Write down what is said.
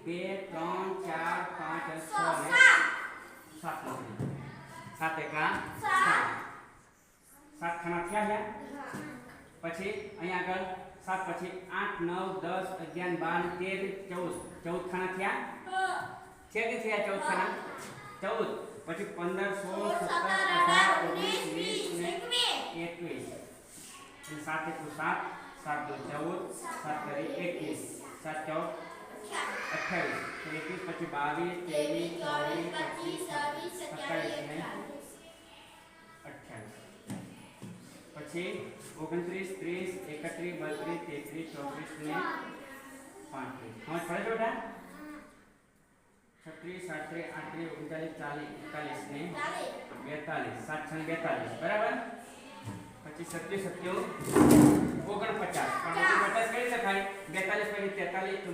2 3 4 5 6 7 લખી 7 એકા 7 ખાના થયા છે પછી અહીંયા આગળ 7 પછી 8 9 10 11 12 13 14 ખાના થયા છે કે થયા 14 ખાના 14 પછી 15 16 17 18 19 20 21 7 એકુ 7 7 દુ 14 7 કરી 21 7 14 28 21 પછી 22 23 24 25 26 27 28 પછી 29 30 31 32 33 34 ને 35 હવે ફરે જોડા 36 37 38 39 40 41 ને 42 7 42 બરાબર પછી 27 27 49 પણ 50 કરી શકાય 42 પછી 43